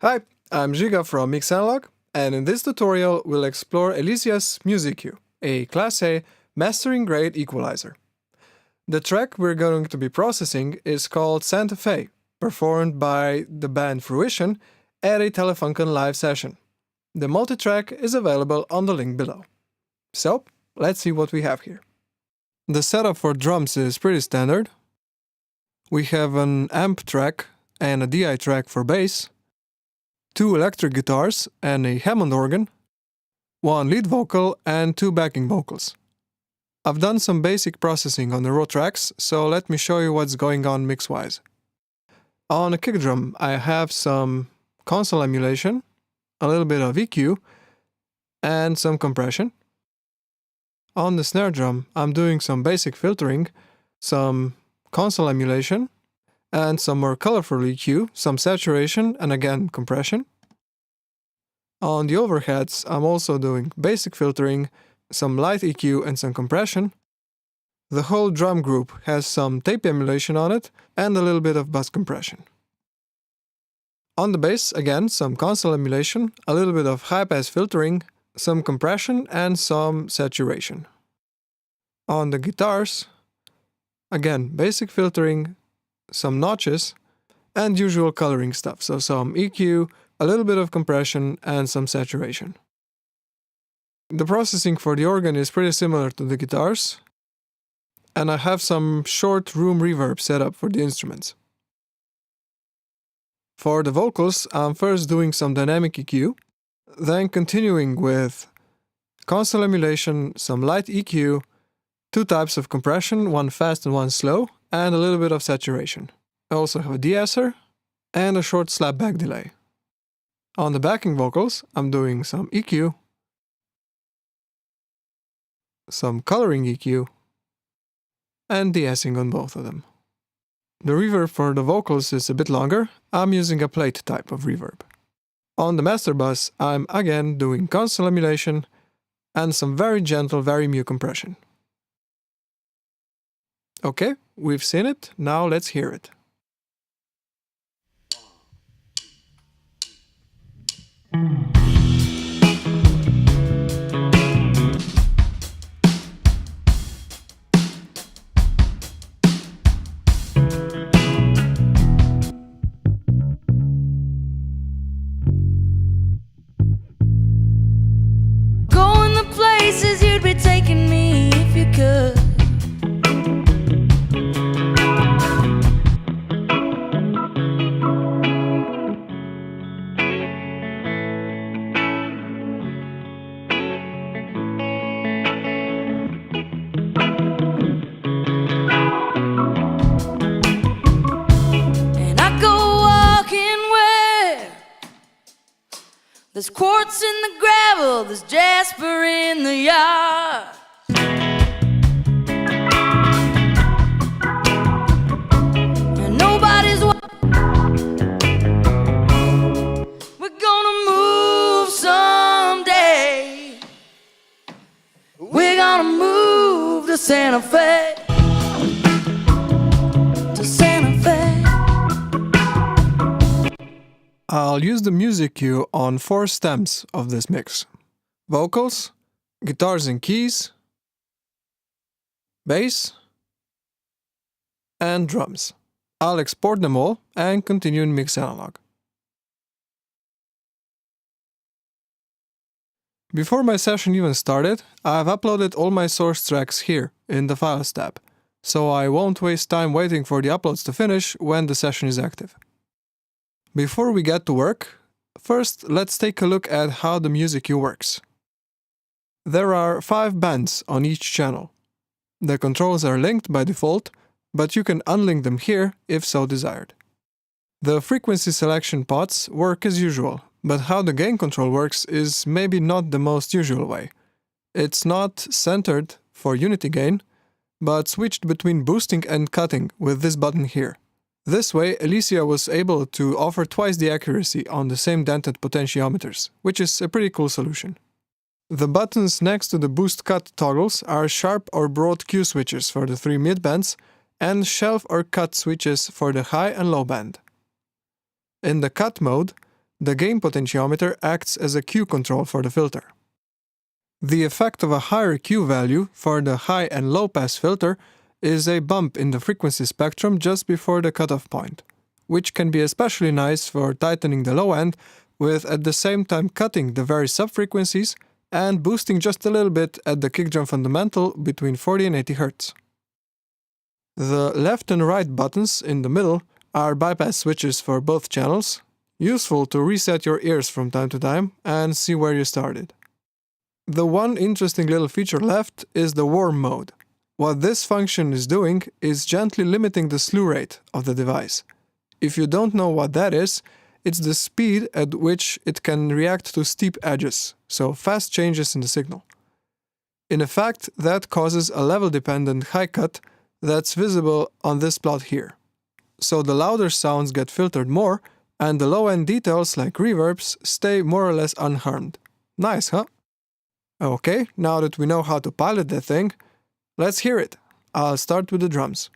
Hi, I'm Giga from Mix Analog, and in this tutorial we'll explore Elysia's museq, a Class A mastering grade equalizer. The track we're going to be processing is called Santa Fe, performed by the band Fruition at a Telefunken live session. The multitrack is available on the link below. So, let's see what we have here. The setup for drums is pretty standard. We have an amp track and a DI track for bass, 2 electric guitars and a Hammond organ, 1 lead vocal and 2 backing vocals. I've done some basic processing on the raw tracks, so let me show you what's going on mix-wise. On a kick drum, I have some console emulation, a little bit of EQ, and some compression. On the snare drum, I'm doing some basic filtering, some console emulation, and some more colorful EQ, some saturation, and again compression. On the overheads, I'm also doing basic filtering, some light EQ, and some compression. The whole drum group has some tape emulation on it, and a little bit of bus compression. On the bass, again, some console emulation, a little bit of high-pass filtering, some compression, and some saturation. On the guitars, again, basic filtering, some notches, and usual coloring stuff, so some EQ, a little bit of compression, and some saturation. The processing for the organ is pretty similar to the guitars, and I have some short room reverb set up for the instruments. For the vocals, I'm first doing some dynamic EQ, then continuing with console emulation, some light EQ, 2 types of compression, one fast and one slow, and a little bit of saturation. I also have a de-esser and a short slapback delay. On the backing vocals, I'm doing some EQ, some coloring EQ, and de-essing on both of them. The reverb for the vocals is a bit longer. I'm using a plate type of reverb. On the master bus, I'm again doing console emulation and some very gentle, very mute compression. Okay, we've seen it, now let's hear it. Going the places you'd be taking me if you could. There's quartz in the gravel, there's jasper in the yard. And nobody's we're gonna move someday. We're gonna move to Santa Fe. To Santa Fe. I'll use the museq on 4 stems of this mix: vocals, guitars and keys, bass, and drums. I'll export them all and continue in Mix Analog. Before my session even started, I've uploaded all my source tracks here in the Files tab, so I won't waste time waiting for the uploads to finish when the session is active. Before we get to work, first let's take a look at how the museq works. There are 5 bands on each channel. The controls are linked by default, but you can unlink them here if so desired. The frequency selection pots work as usual, but how the gain control works is maybe not the most usual way. It's not centered for unity gain, but switched between boosting and cutting with this button here. This way, Elysia was able to offer twice the accuracy on the same dented potentiometers, which is a pretty cool solution. The buttons next to the boost-cut toggles are sharp or broad Q switches for the 3 mid-bands and shelf or cut switches for the high and low band. In the cut mode, the gain potentiometer acts as a Q control for the filter. The effect of a higher Q value for the high and low pass filter is a bump in the frequency spectrum just before the cutoff point, which can be especially nice for tightening the low end with at the same time cutting the very sub-frequencies and boosting just a little bit at the kick drum fundamental between 40 and 80 Hz. The left and right buttons in the middle are bypass switches for both channels, useful to reset your ears from time to time and see where you started. The one interesting little feature left is the warm mode. What this function is doing is gently limiting the slew rate of the device. If you don't know what that is, it's the speed at which it can react to steep edges, so fast changes in the signal. In effect, that causes a level-dependent high cut that's visible on this plot here. So the louder sounds get filtered more, and the low-end details like reverbs stay more or less unharmed. Nice, huh? Okay, now that we know how to pilot that thing, let's hear it. I'll start with the drums.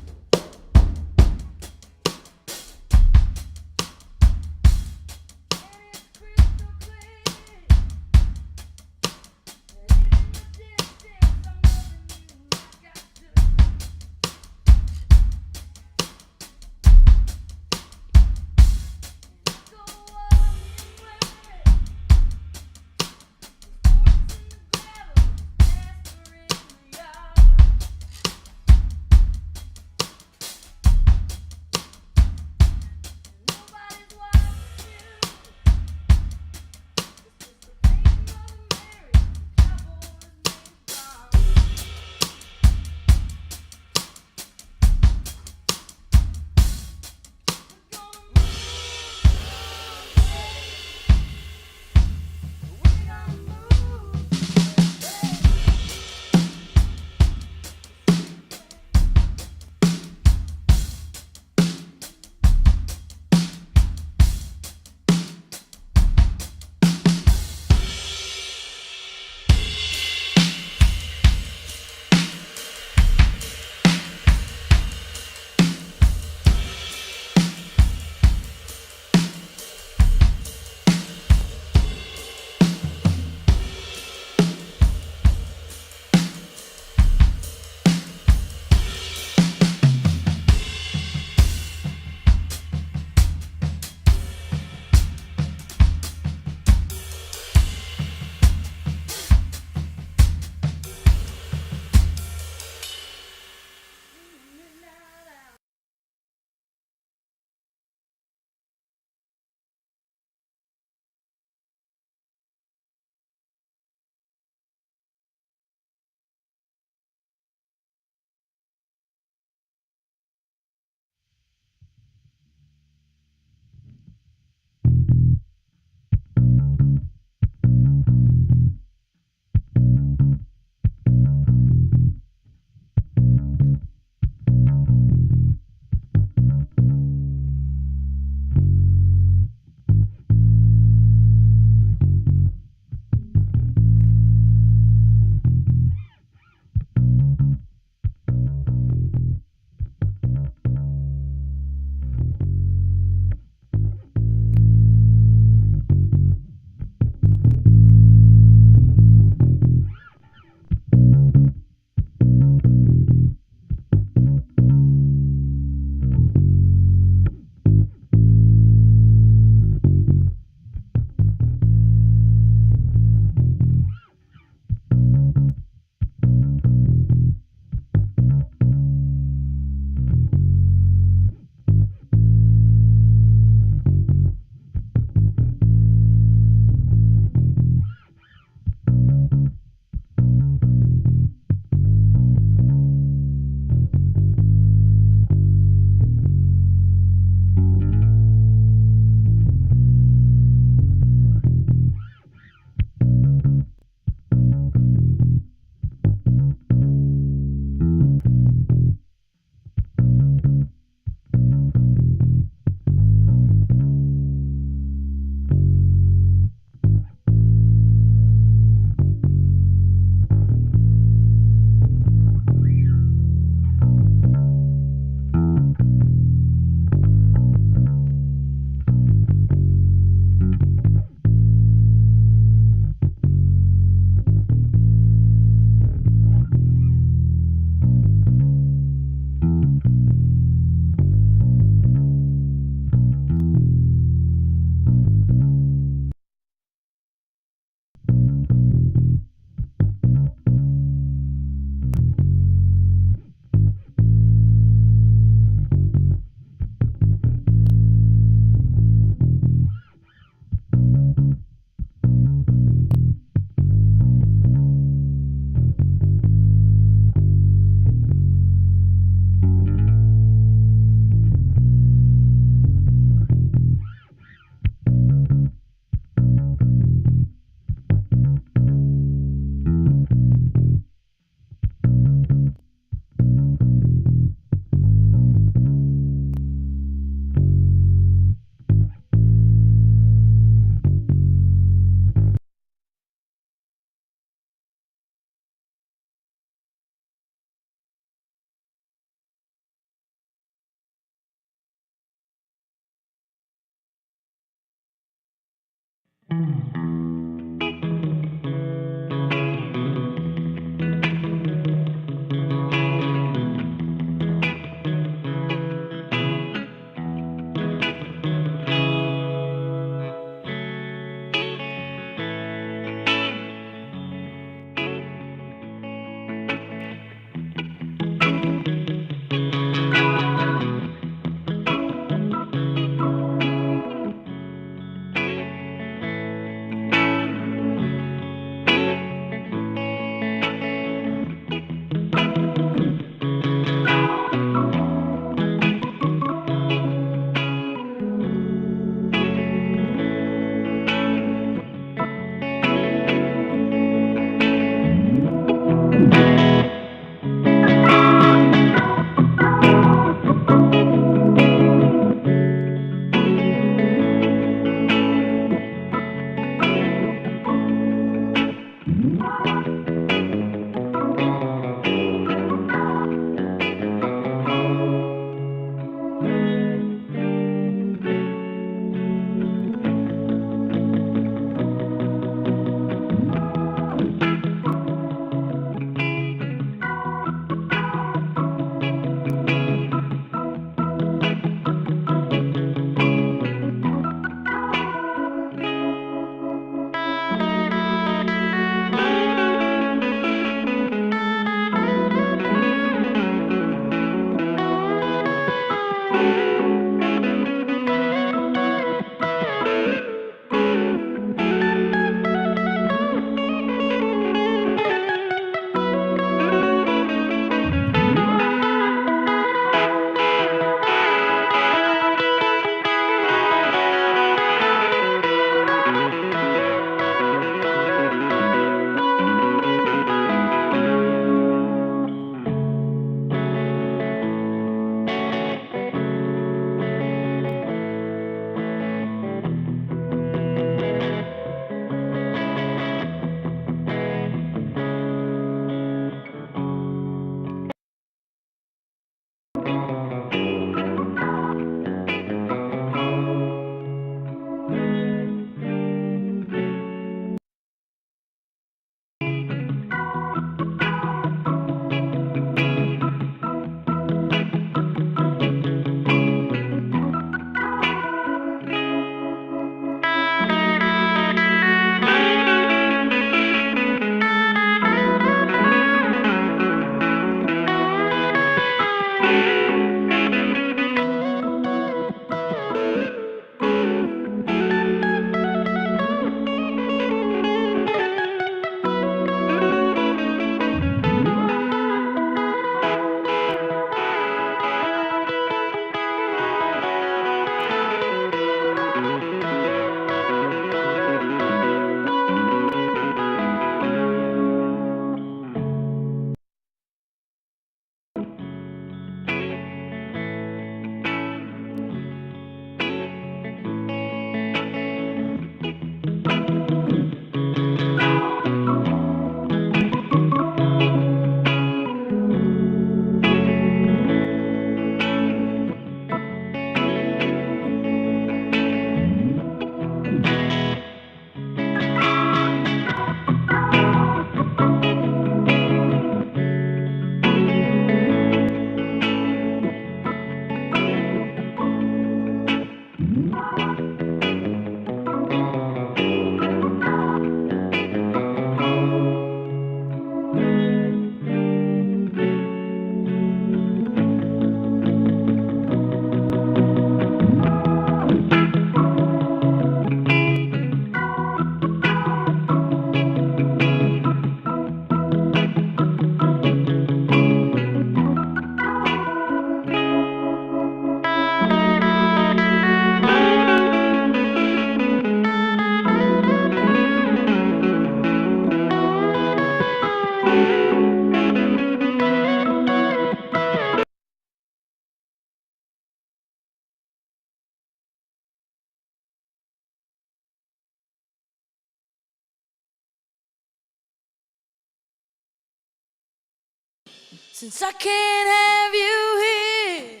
Since I can't have you here,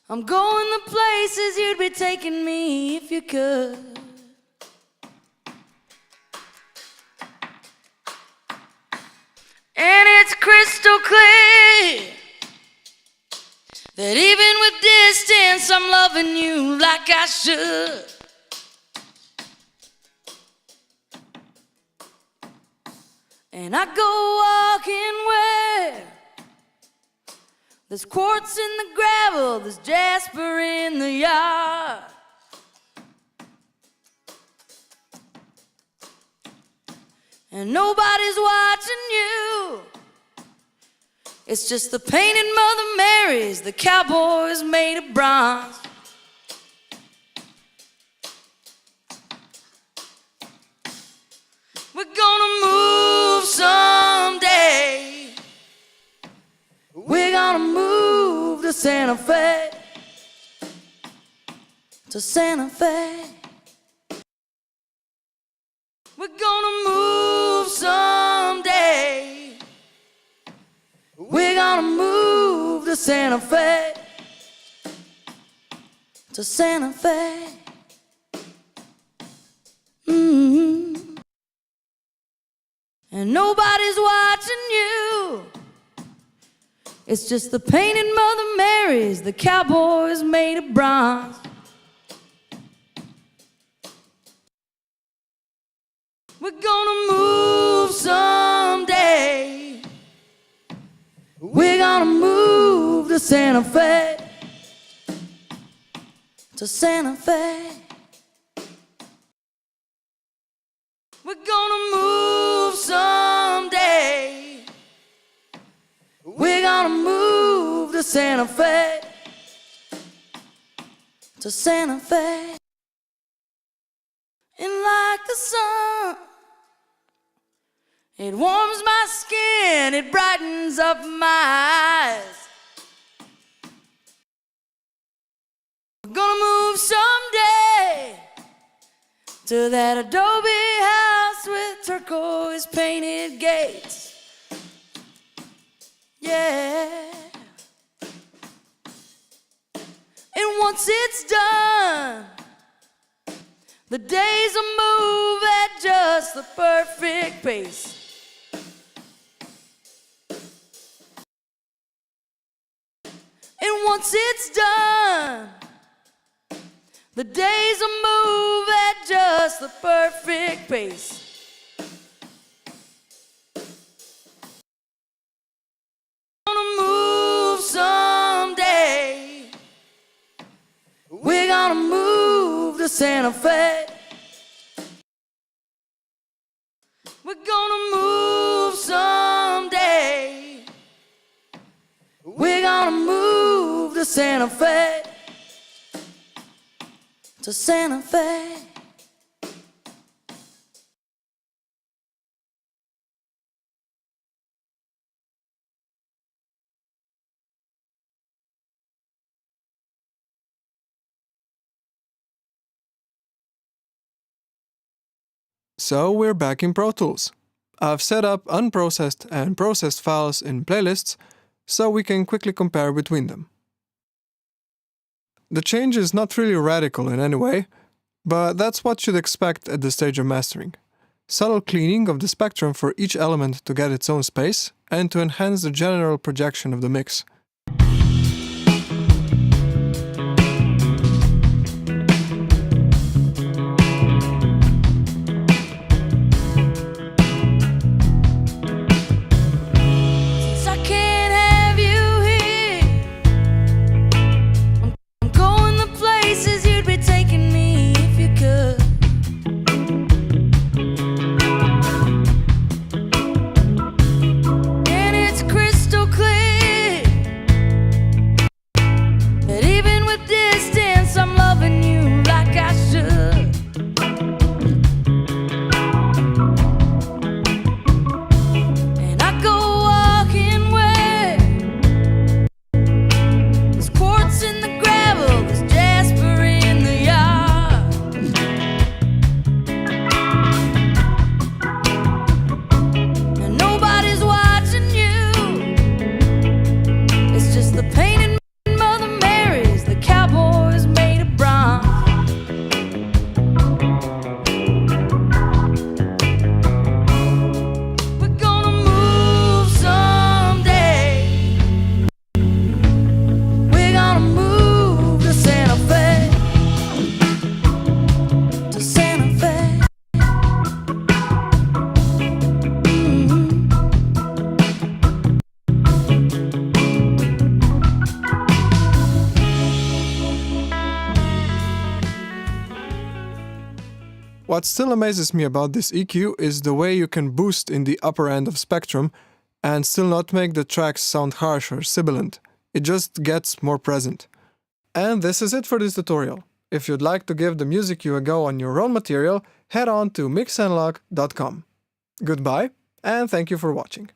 I'm going the places you'd be taking me if you could. guess I'm loving you like I should. And I go walking where there's quartz in the gravel, there's jasper in the yard. And nobody's watching you. It's just the painted Mother Marys, the cowboys made of bronze. We're gonna move someday. We're gonna move to Santa Fe. To Santa Fe. We're gonna move someday. We're gonna move to Santa Fe. To Santa Fe. And nobody's watching you. It's just the painted Mother Marys, the cowboys made of bronze. We're gonna move someday. We're gonna move to Santa Fe. To Santa Fe. We're gonna move someday. We're gonna move to Santa Fe. To Santa Fe. And like the sun, it warms my skin, it brightens up my eyes. We're gonna move someday to that adobe house with turquoise painted gates. Yeah. And once it's done, the days will move at just the perfect pace. And once it's done, the days will move at just the perfect pace. Gonna move someday. We're gonna move to Santa Fe. We're gonna move someday. We're gonna move to Santa Fe. To Santa Fe. So we're back in Pro Tools. I've set up unprocessed and processed files in playlists so we can quickly compare between them. The change is not really radical in any way, but that's what you'd expect at this stage of mastering. Subtle cleaning of the spectrum for each element to get its own space and to enhance the general projection of the mix. And it's crystal clear What still amazes me about this EQ is the way you can boost in the upper end of spectrum and still not make the tracks sound harsh or sibilant. It just gets more present. And this is it for this tutorial. If you'd like to give the museq a go on your own material, head on to mixanalog.com. Goodbye, and thank you for watching.